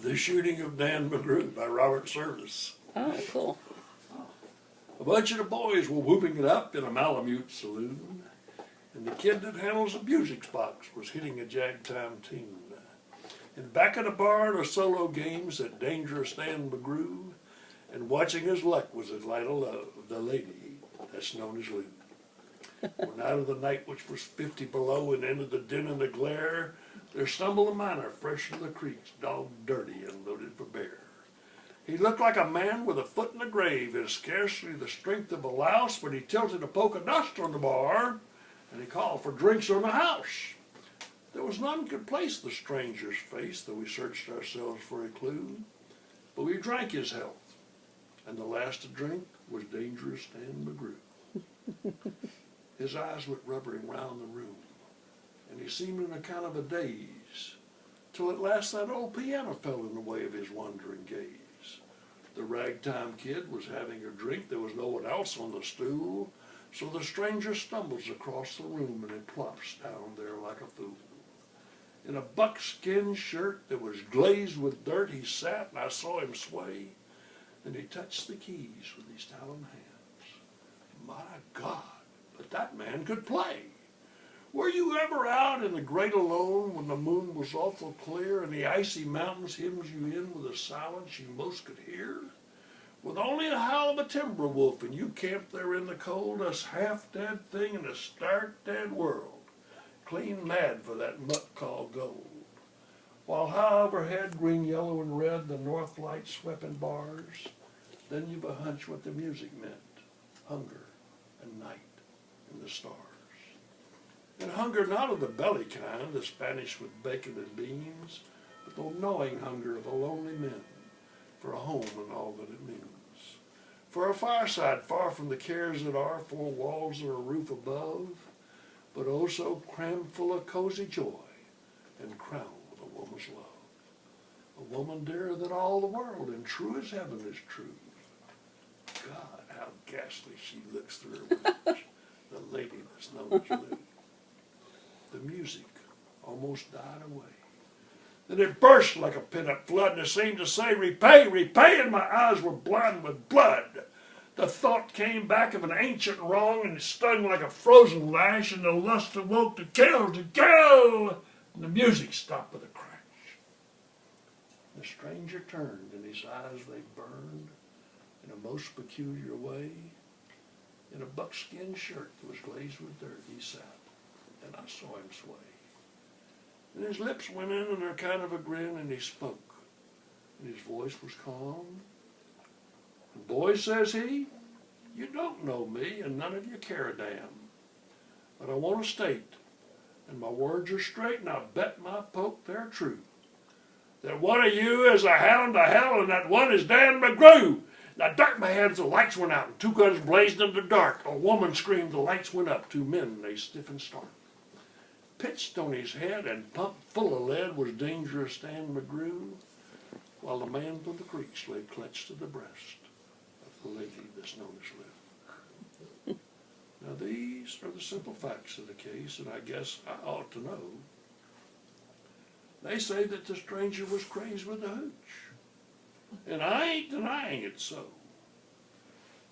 The Shooting of Dan McGrew by Robert Service. Oh, cool. A bunch of the boys were whooping it up in a Malamute saloon, and the kid that handles the music box was hitting a jagtime tune. In back of the bar, the solo games at Dangerous Dan McGrew, and watching his luck was his light of love, the lady that's known as Lou. When out of the night, which was 50 below, and into the din and the glare, there stumbled a miner fresh from the creeks, dog dirty and loaded for bear. He looked like a man with a foot in the grave, and scarcely the strength of a louse, but he tilted a poke of dust on the bar, and he called for drinks on the house. There was none could place the stranger's face, though we searched ourselves for a clue, but we drank his health, and the last to drink was Dangerous Dan McGrew. His eyes went rubbering round the room, and he seemed in a kind of a daze, till at last that old piano fell in the way of his wandering gaze. The ragtime kid was having a drink, there was no one else on the stool, so the stranger stumbles across the room and he plops down there like a fool. In a buckskin shirt that was glazed with dirt he sat, and I saw him sway, and he touched the keys with his talon hands. My God, but that man could play. Were you ever out in the great alone when the moon was awful clear and the icy mountains hemmed you in with a silence you most could hear? With only the howl of a timber wolf and you camped there in the cold, us half-dead thing in a stark-dead world, clean mad for that mutt called gold. While high overhead, green, yellow, and red, the north lights swept in bars, then you've a hunch what the music meant, hunger and night and the stars. And hunger not of the belly kind, the Spanish with bacon and beans, but the gnawing hunger of a lonely man, for a home and all that it means. For a fireside far from the cares that are, four walls or a roof above, but oh so crammed full of cozy joy, and crowned with a woman's love. A woman dearer than all the world, and true as heaven is true. God, how ghastly she looks through her windows, the lady that's known as Lou. The music almost died away. Then it burst like a pent-up flood, and it seemed to say, repay, repay, and my eyes were blind with blood. The thought came back of an ancient wrong, and it stung like a frozen lash, and the lust awoke to kill, and the music stopped with a crash. The stranger turned, and his eyes they burned in a most peculiar way. In a buckskin shirt that was glazed with dirt, he sat, and I saw him sway. And his lips went in a kind of a grin, and he spoke, and his voice was calm. And boy, says he, you don't know me, and none of you care a damn. But I want to state, and my words are straight, and I bet my poke they're true, that one of you is a hound to hell, and that one is Dan McGrew. Now, dart my head, the lights went out, and two guns blazed in the dark. A woman screamed, the lights went up. Two men, they stiff and stark. Pitched on his head and pumped full of lead was Dangerous Dan McGrew, while the man from the creeks lay clutched to the breast of the lady that's known as Lou. Now, these are the simple facts of the case, and I guess I ought to know. They say that the stranger was crazed with the hooch. And I ain't denying it so.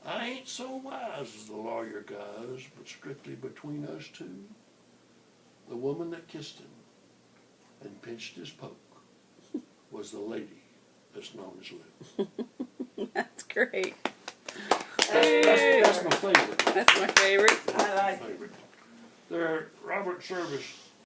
I ain't so wise as the lawyer guys, but strictly between us two, the woman that kissed him and pinched his poke was the lady that's known as Lou. That's great. That's my favorite. That's my favorite. I like it. Favorite. There, Robert Service